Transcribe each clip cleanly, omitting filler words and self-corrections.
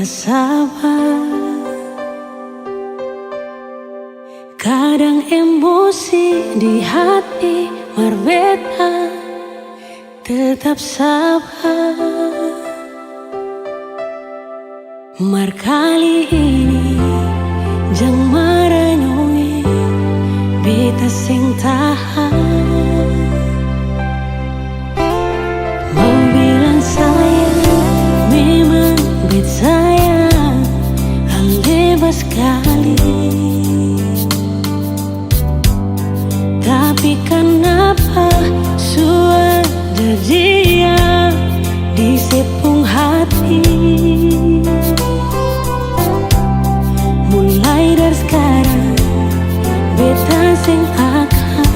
sabar. Kadang emosi di hati berbeda, tetap sabar. Mar kali ini jang merenungi beta sing tahan. Mau bilang sayang, memang bet sayang, hal bebas sekali. Tapi kenapa suara dia di sepung hati? Mulai dari sekarang beta sing akan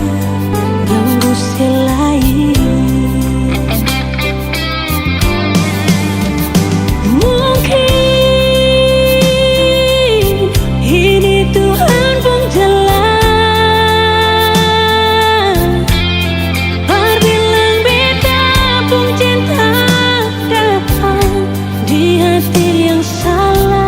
ganggu selain. Mungkin ini Tuhan pun jalan, bilang beta pun cinta datang di hati yang salah.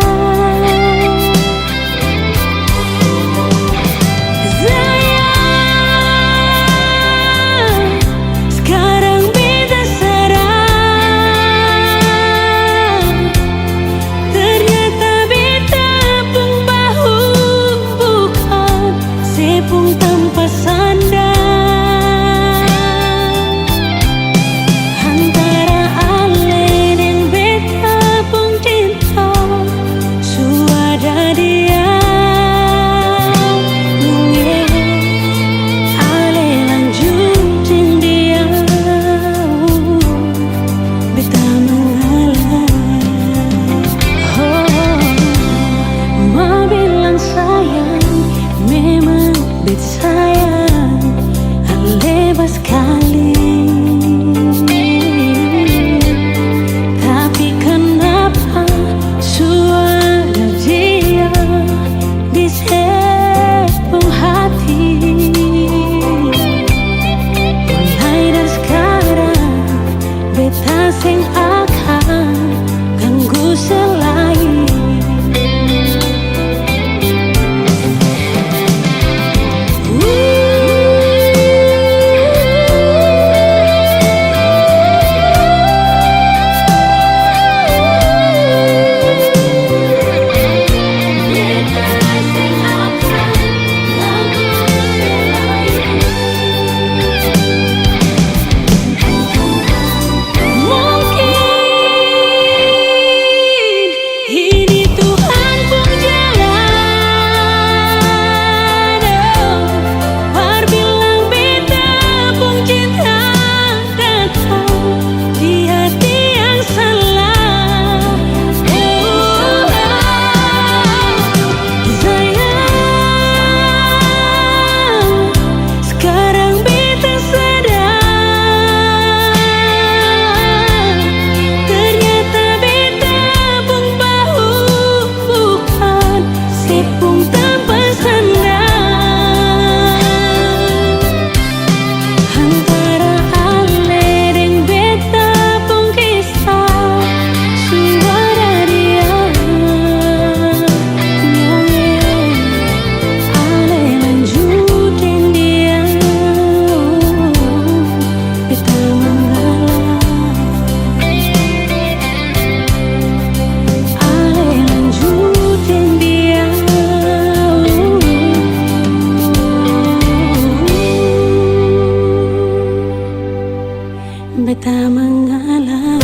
Beta mengalah.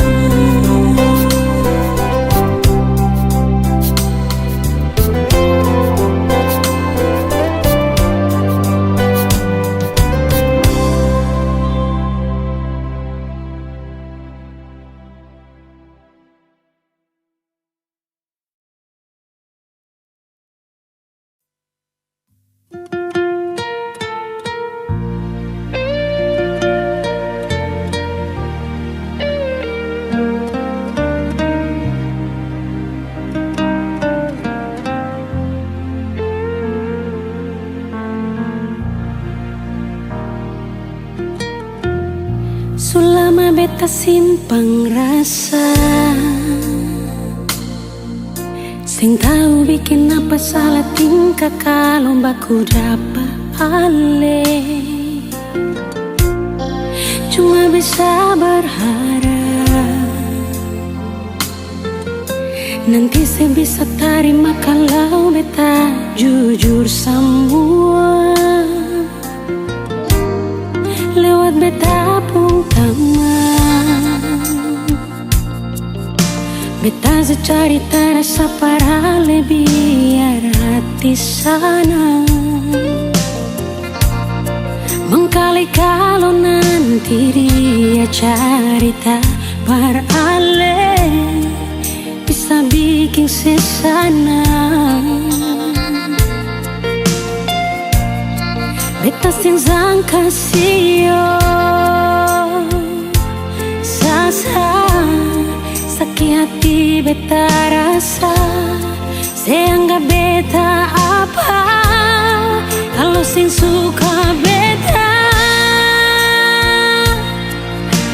Sulama beta simpang rasa, Sing tahu bikin apa salah tingkah kalau baku dapat ale. Cuma bisa berharap nanti saya bisa terima kalau beta jujur semua lewat beta pun taman. Beta secari terasa parah biar hati sana mengkali kalau nanti dia cerita berale bisa bikin sesana. Beta sing sangka sio sasa sakit hati beta rasa seanggap beta apa kalau sing suka beta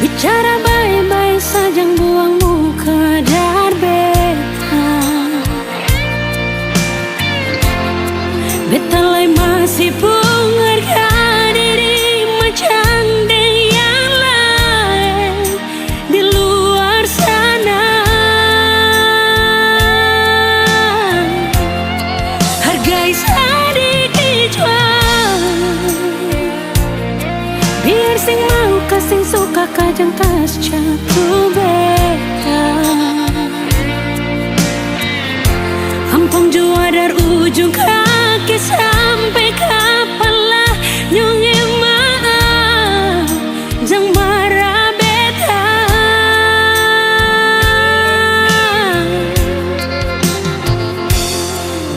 bicara baik-baik saja buang muka dar beta. Beta lai masih mengharga diri macam yang lain di luar sana. Hargai sedikit jual biar sing mau kasing suka kajang kas jatuh beta. Ampun jua dari ujung kaki sampai kepala nyungi maaf jang marah beta.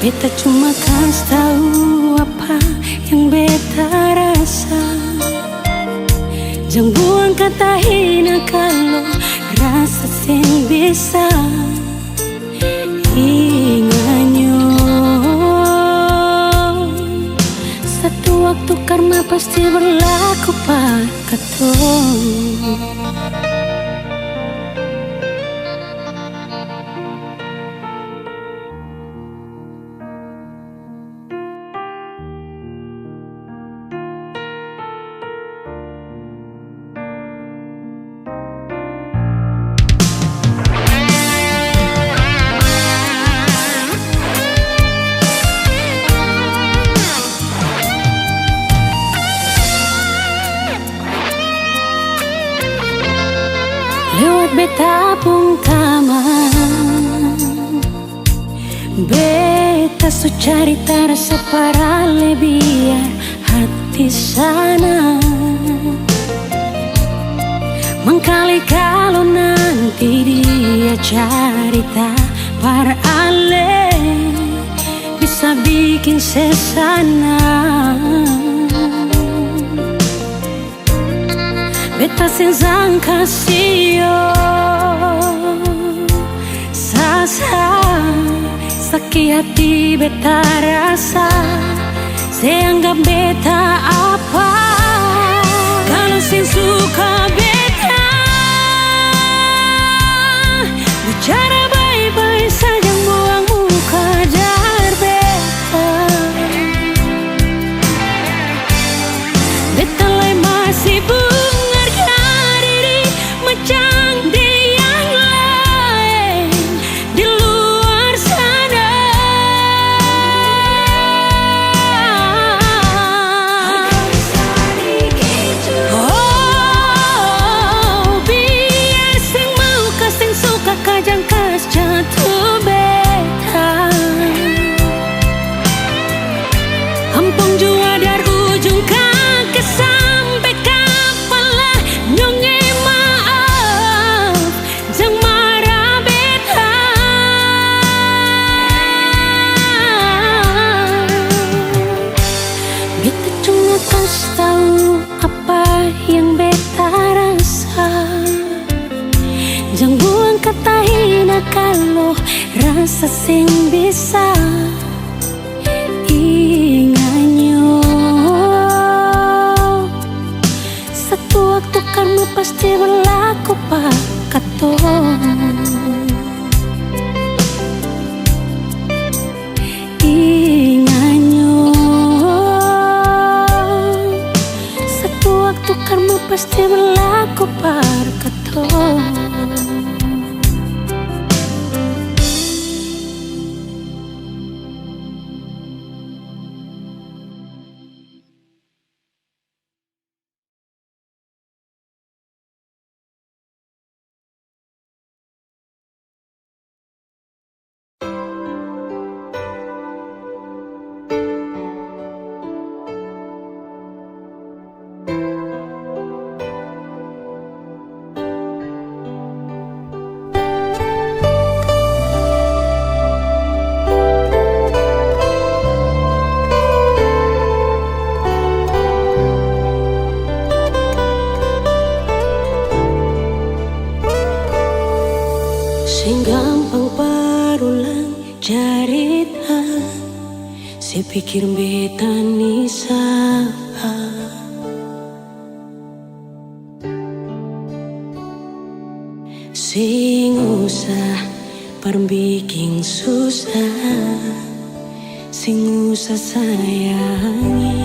Beta cuma kasih tahu apa yang beta rasa. Jangan buang kata hina kalau rasa sing bisa inganyo. Satu waktu karma pasti berlaku pak katong. Lewat beta pun taman beta su cari terasa parale biar hati sana mengkali kalau nanti dia cerita parale bisa bikin sesana. Beta sing sangka sio sasa sakit hati beta rasa seanggap beta apa kalau sing suka beta bicara baik-baik saja buang muka dar beta. Beta lai masih jatuh beta. Ampun jua dari ujung kaki sampai kepala nyonge maaf jang marah beta. Beta cuma kasih tahu apa yang beta rasa. Jangan buang kata hina kalau rasa sing bisa inganyo. Satu waktu karma pasti berlaku pak katong. aku perketon. Sing gampang parulang jarita, si pikir beta nisa. Sing usah perbiking susah, sing usah sayangi.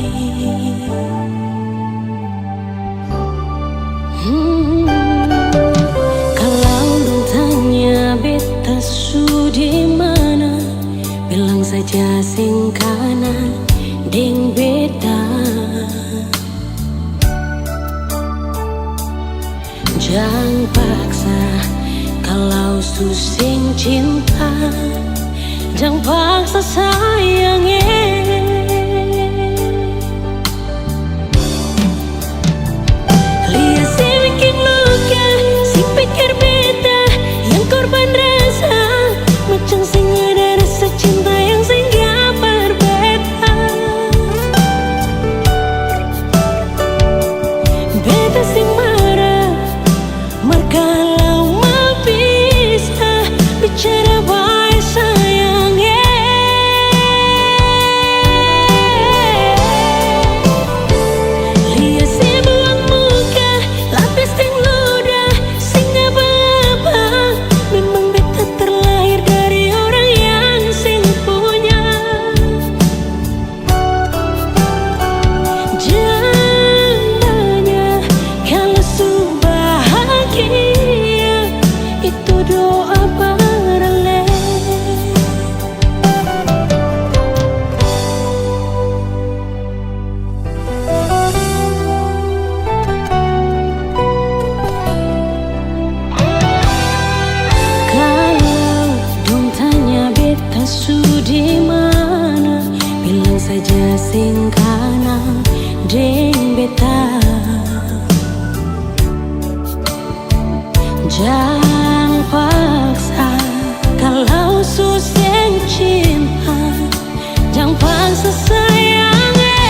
Di mana bilang saja sing kanan ding beda. Jangan paksa kalau susing cinta, jangan paksa sayangnya. Lihat si bikin luka, si pikir beda, yang korban rasa macam sing ada rasa cinta yang sing gak berbeda. Beta sing marah kalau mau bisa bicara baik sayangnya. Lihat si buang muka, lapis sing ludah, sing apa-apa. Memang beta terlahir dari orang yang sing punya. Jangan tanya kalau su bahagia, itu doa paralel. Kalau dong tanya beta su di mana, bilang saja sing kanan deng beta. Jangan paksa kalau susah cinta, jangan paksa sayangnya.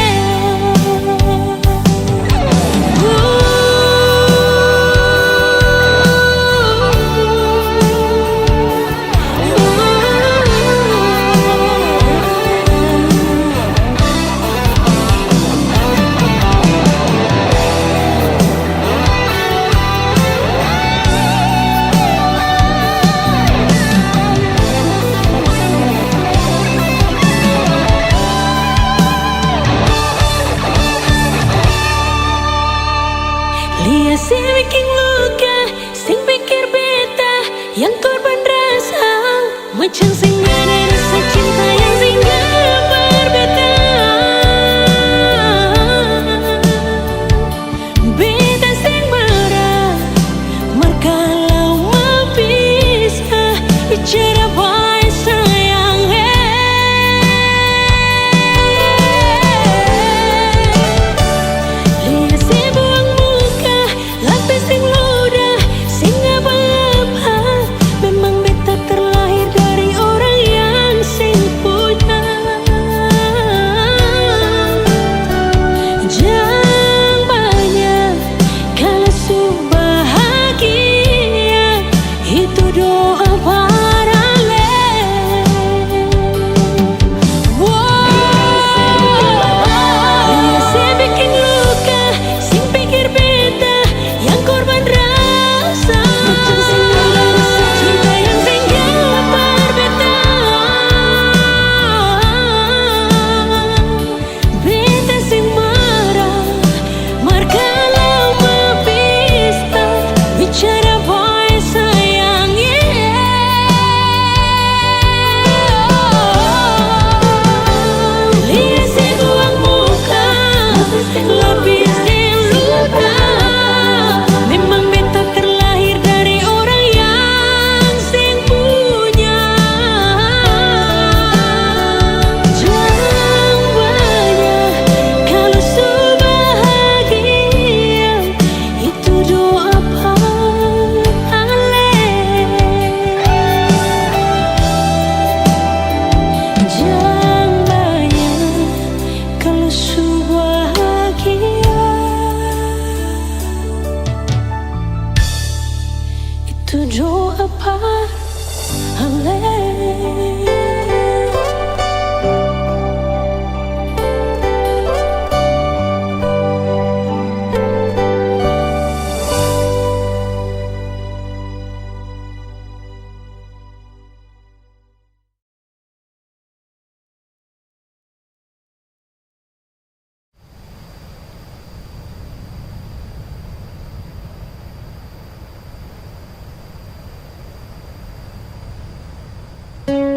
Berapa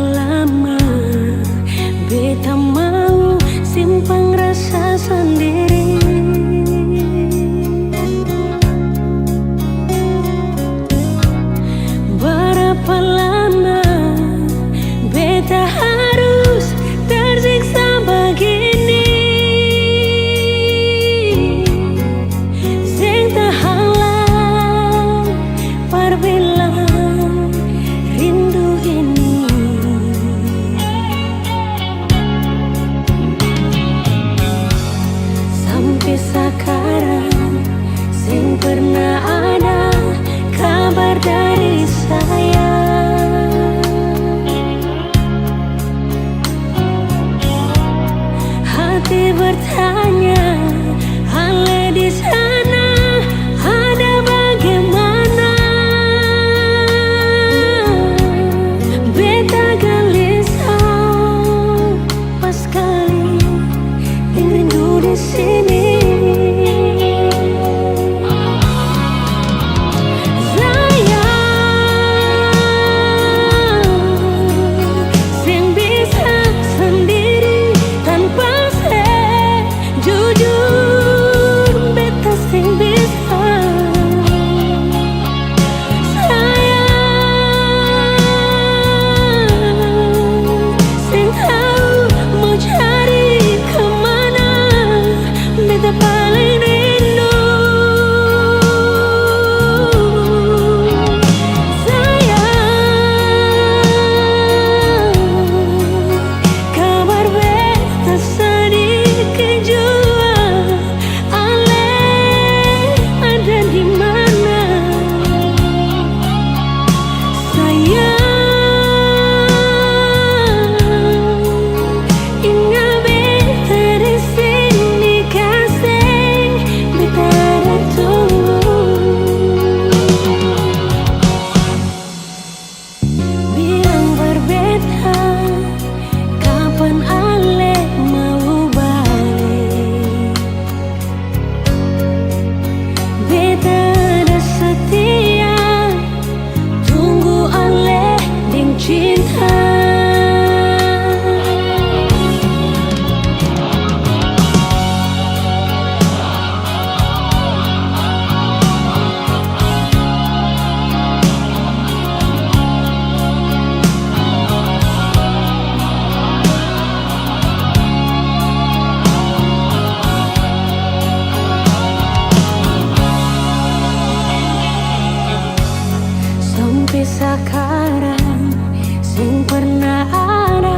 lama beta mau simpan rasa sendiri? Berapa lama beta harus tersiksa begini? Sing tahalang perbilang rindu ini. Sampai sekarang sing pernah ada kabar dari saya. Hati bertanya, Ale di sana ada bagaimana? Beta gelisah pas kali rindu di sini. Sampai sekarang sing pernah ada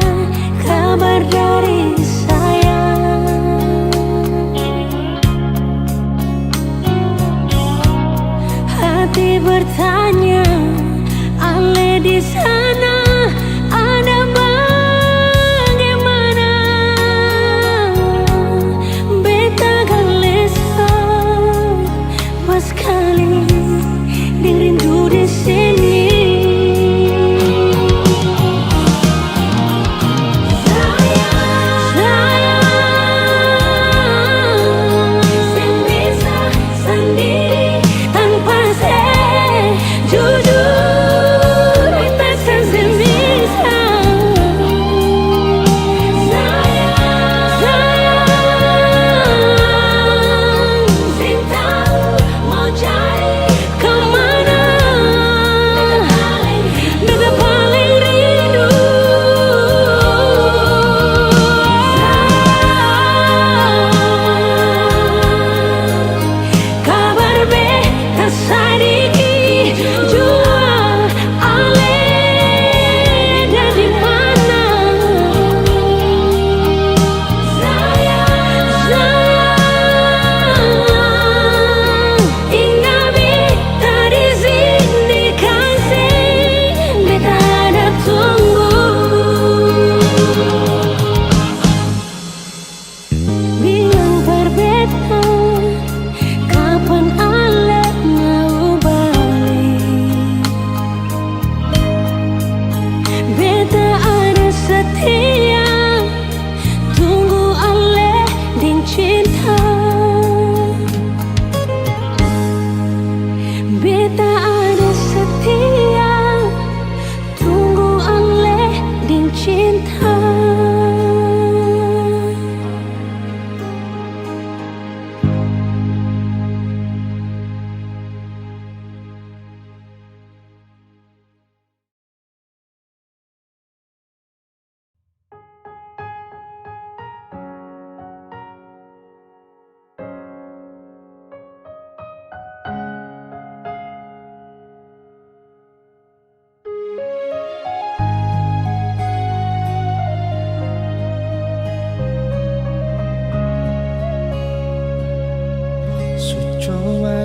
kabar dari saya. Hati bertanya, Ale di sana ada bagaimana? Beta gelisah pas kali rindu di sini. Sing bisa sendiri tanpa sejujur.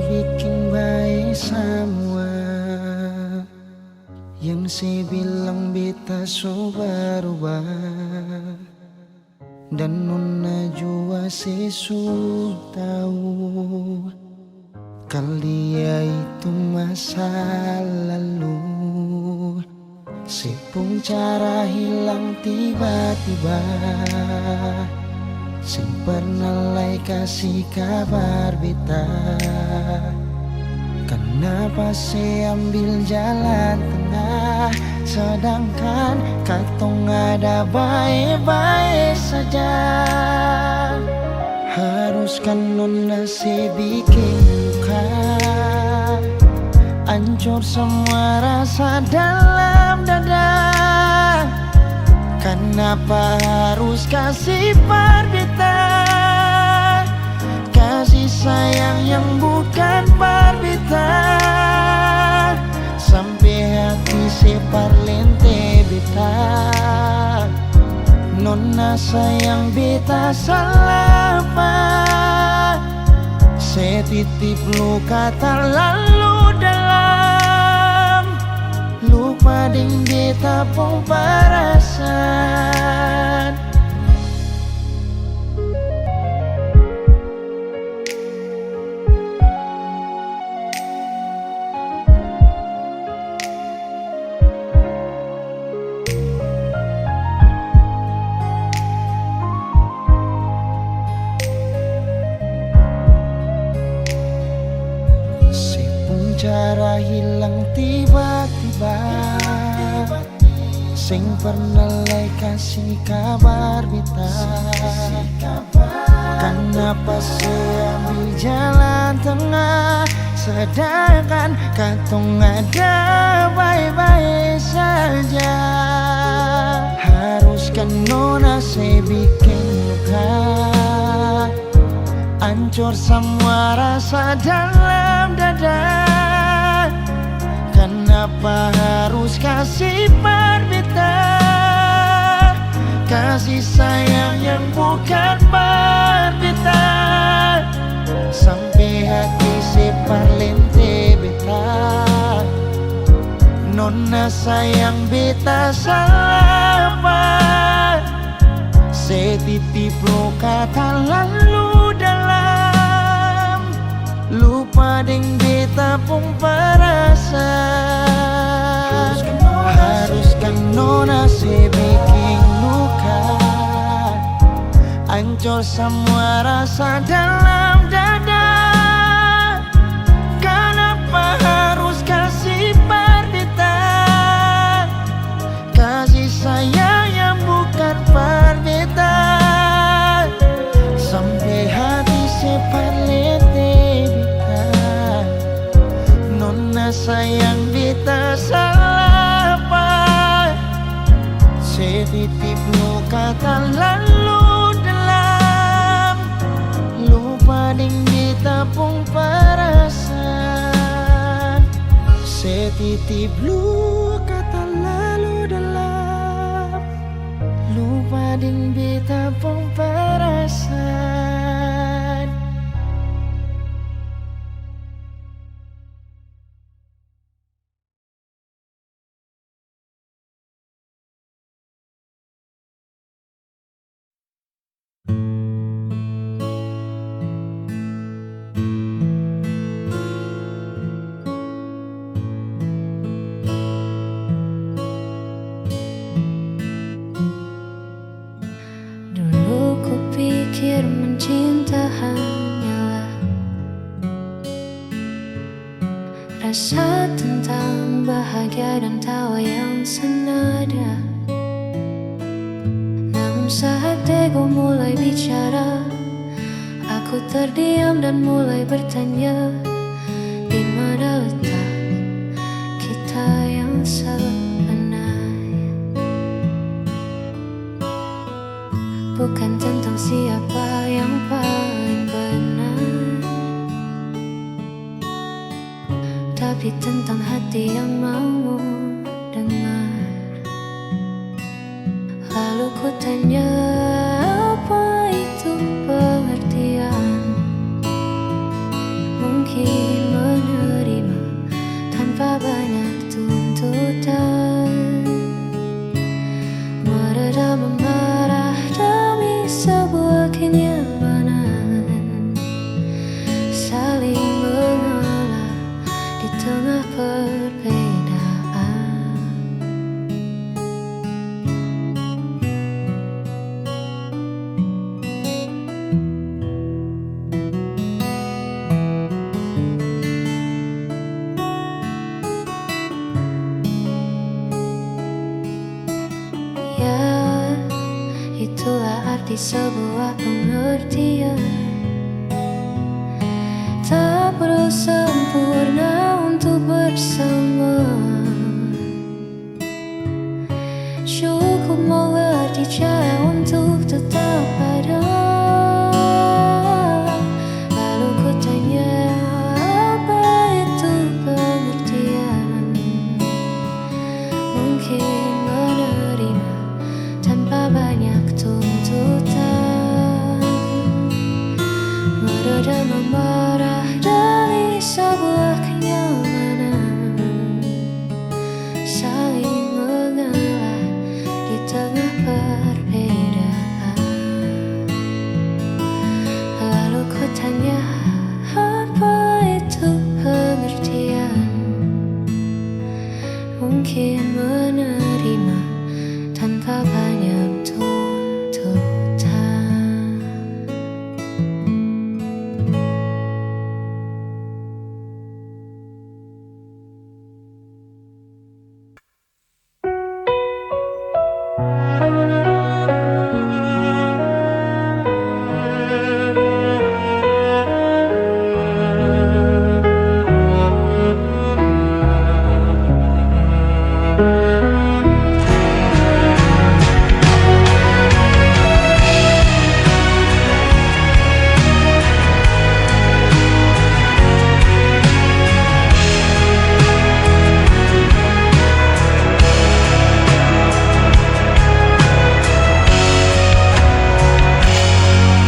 bikin baik semua. Yang saya bilang beta so berubah, dan nona jua sesu tahu kalau dia itu masa lalu. Sepung cara hilang tiba-tiba, sing pernah lai kasih kabar beta. Kenapa saya ambil jalan tengah, sedangkan katong ada baik-baik saja. Haruskan nona saya bikin luka, hancur semua rasa dalam dada. Kenapa harus kasih perbita, kasih sayang yang bukan perbita, sampai hati separ lente beta. Nona sayang beta salah apa, saya titip luka terlalu dalam, lupa ding beta pun perasaan. Cara hilang tiba-tiba, sing pernah lai kasih kabar beta. Kenapa saya ambil jalan tengah, sedangkan katong ada baik-baik saja. Haruskan nona saya bikin luka, hancur semua rasa dalam dada. Kenapa harus kasih perbita, kasih sayang yang bukan perbita, sampai hati separ lente beta. Nona sayang beta salah apa, saya titip luka terlalu dalam, lupa ding beta pun perasaan. Haruskan nona saya bikin luka, hancur semua rasa dalam dada. Kenapa harus kasih perbita, kasih sayang yang bukan perbita, sampai hati separ lente beta. Nona sayang beta salah apa, saya titip luka terlalu dalam, lupa ding beta pun perasaan. Saya titip luka terlalu dalam, lupa ding beta pun perasaan. Mencinta hanyalah rasa tentang bahagia dan tawa yang senada. Namun saat ego mulai bicara, aku terdiam dan mulai bertanya, di mana letak kita yang sebenarnya. Bukan tentang siapa yang paling benar, tapi tentang hati yang mau dengar. Lalu ku tanya, apa itu pengertian? Mungkin arti sebuah pengertian. Tak perlu sempurna untuk bersama, cukup mengerti cara untuk tetap ada. Lalu ku tanya, apa itu pengertian? Mungkin menerima tanpa banyak tuntutan, meredam amarah dari sebuah kenyamanan, saling mengalah di tengah perbedaan. Lalu ku tanya, apa itu pengertian? Mungkin menerima tanpa banyak tuntutan.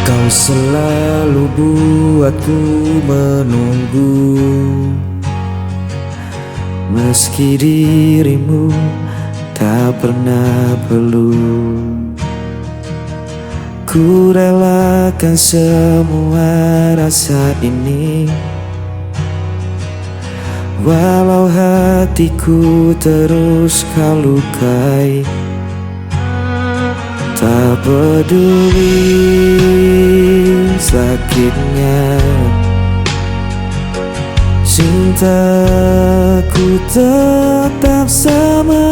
Kau selalu buatku menunggu, meski dirimu tak pernah perlu. Ku relakan semua rasa ini, walau hatiku terus kau lukai. Tak peduli sakitnya, cintaku tetap sama.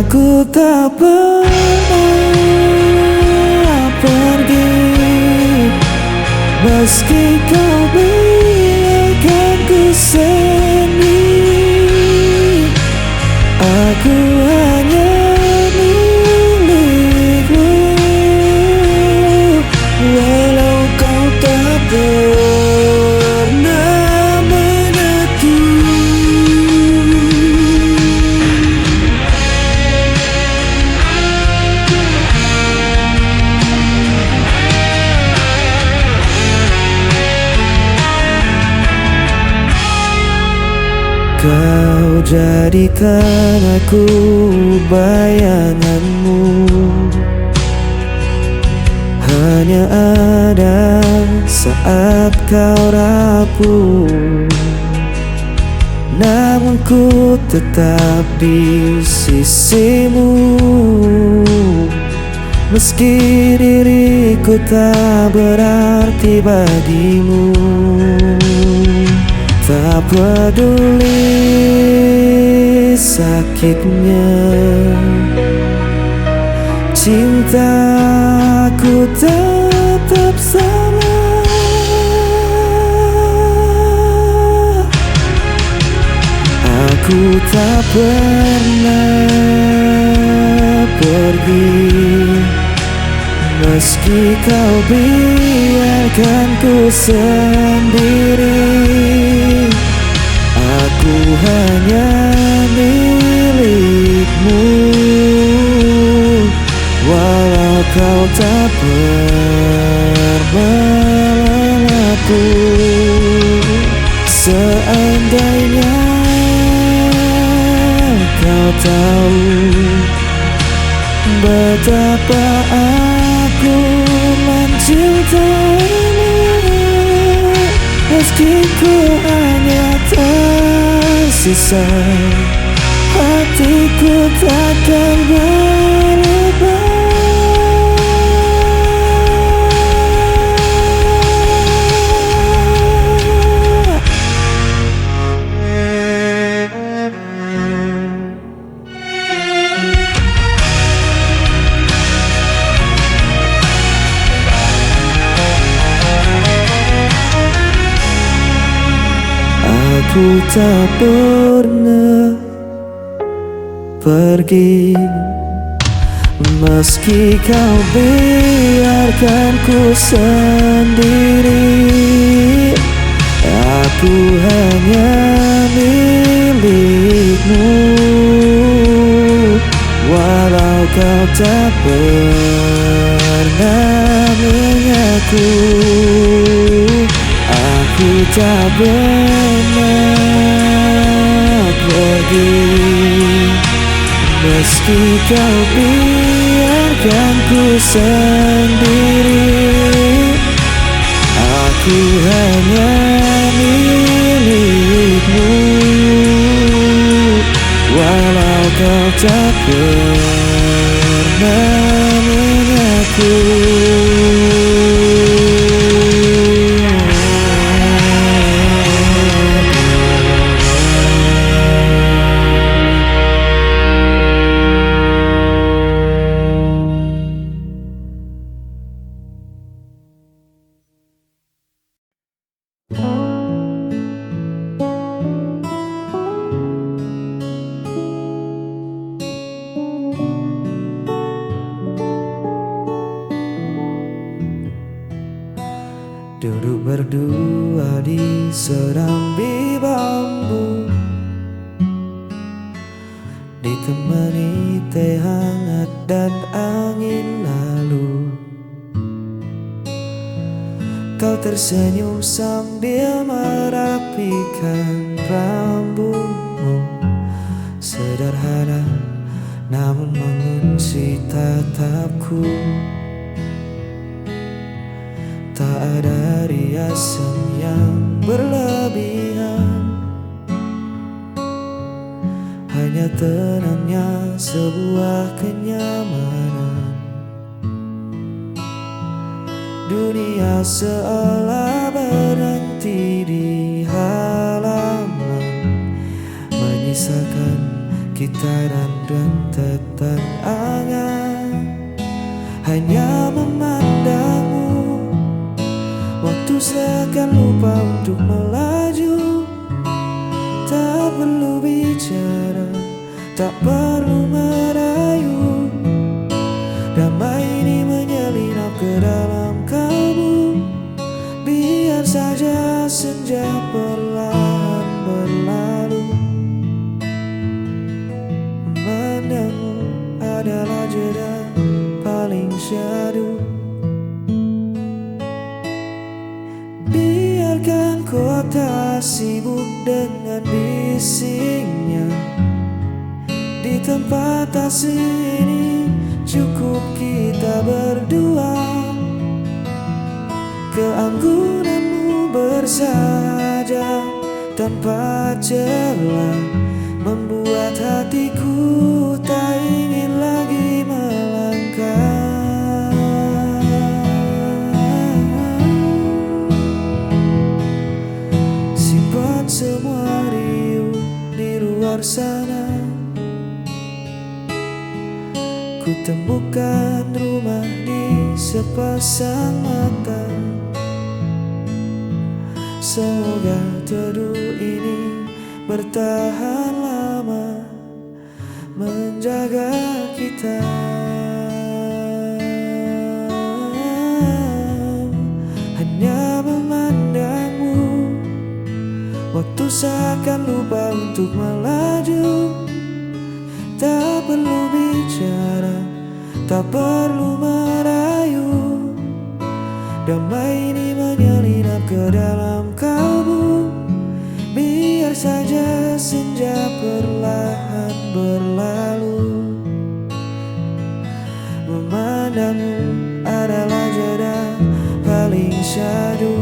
Aku tak pernah pergi, meski kau biarkan ku sendiri. Aku hanya milikmu, walau kau tak pernah menentu. Kau jadikan aku bayanganmu, hanya ada saat kau rapuh. Namun ku tetap di sisimu, meski diriku tak berarti bagimu. Tak peduli sakitnya, cintaku tetap sama. Aku tak pernah pergi, meski kau biarkan ku sendiri. Aku hanya milikmu, walau kau tak pernah aku. Seandainya kau tahu betapa aku mencintaimu, meski ku hanya tersisa, hatiku takkan berubah. aku tak pernah pergi. Meski kau biarkan ku sendiri, aku hanya milikmu. Walau kau tak pernah mengaku, aku tak pernah pergi. Meski kau biarkan ku sendiri, aku hanya milikmu. Walau kau tak pernah mengaku. Duduk berdua di serambi bambu, ditemani teh hangat dan angin lalu. Kau tersenyum sambil merapikan rambutmu, sederhana namun mengunci tatapku. Tak ada riasan yang berlebihan, hanya tenangnya sebuah kenyamanan. Dunia seolah berhenti di halaman, menyisakan kita dan rentetan angan. Hanya memandangmu, waktu seakan lupa untuk melaju. Tak perlu bicara, tak perlu merayu. Damai ini menyelinap ke dalam kalbu. Biar saja senja perlahan berlalu. Memandangmu adalah jeda paling syahdu. Biarkan kota sibuk dengan bisingnya. Di tempat asing ini cukup kita berdua. Keanggunanmu bersahaja tanpa celah, membuat hatiku tak ingin lagi melangkah. Simpan semua riuh di luar sana. Ku temukan rumah di sepasang mata. Semoga teduh ini bertahan lama, menjaga kita. Hanya memandangmu, waktu seakan lupa untuk melaju. Tak perlu bicara, tak perlu merayu. Damai ini menyelinap ke dalam kalbu. Biar saja senja perlahan berlalu. Memandangmu adalah jeda paling syahdu.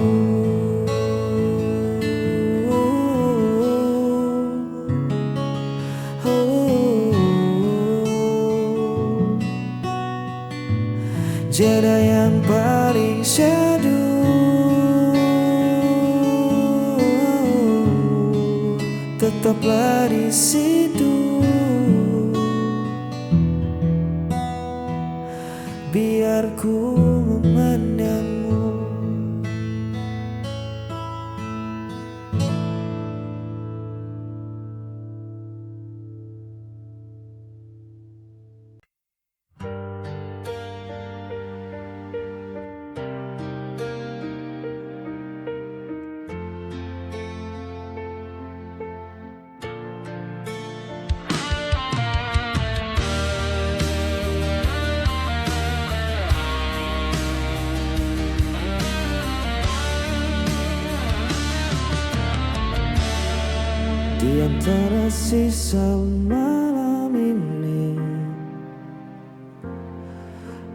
Jeda yang paling syahdu. Tetaplah di situ. Biar ku memandangmu. antara sisa malam ini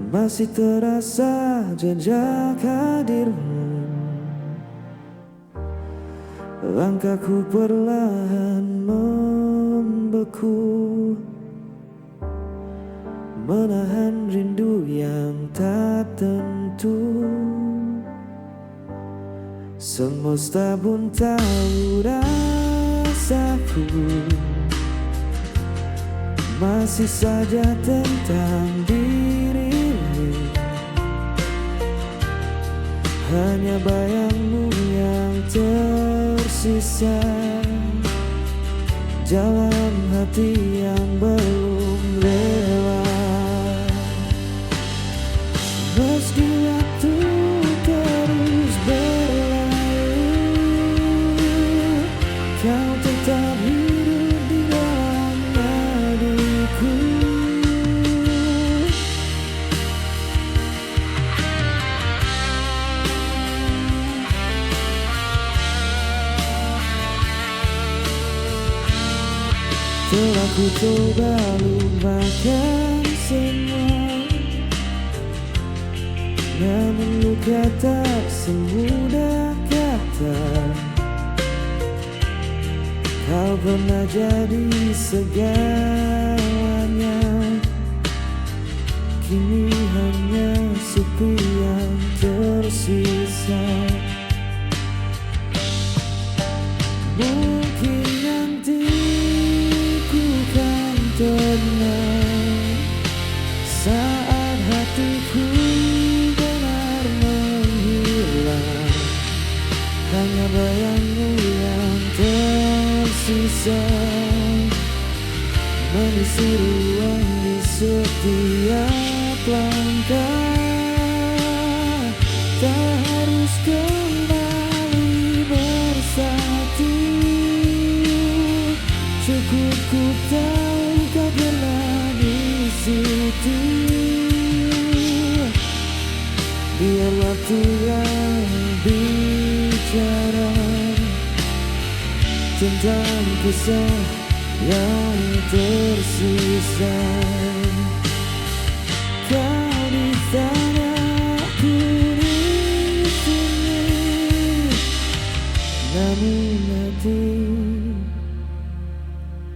masih terasa jejak hadirmu. Langkahku perlahan membeku, menahan rindu yang tak tentu. Semesta pun tahu rasaku masih saja tentang dirimu. Hanya bayangmu yang tersisa, jalan hati yang belum lewat. Meski waktu terus berlalu, kau tetap hidup di dalam hatiku. Telah ku coba lupakan semua, namun luka tak semudah kata. Kau pernah jadi segalanya, kini hanya sepi yang tersisa. Mungkin nanti ku kan tenang saat hatiku benar menghilang. Hanya bayangmu yang tersisa mengisi ruang di setiap langkah. Tak harus kembali bersatu, cukup ku tahu kau pernah di situ. Biar waktu yang bicara tentang kisah yang tersisa. Kau di sana, aku di sini, namun hati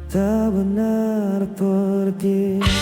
tak benar pergi.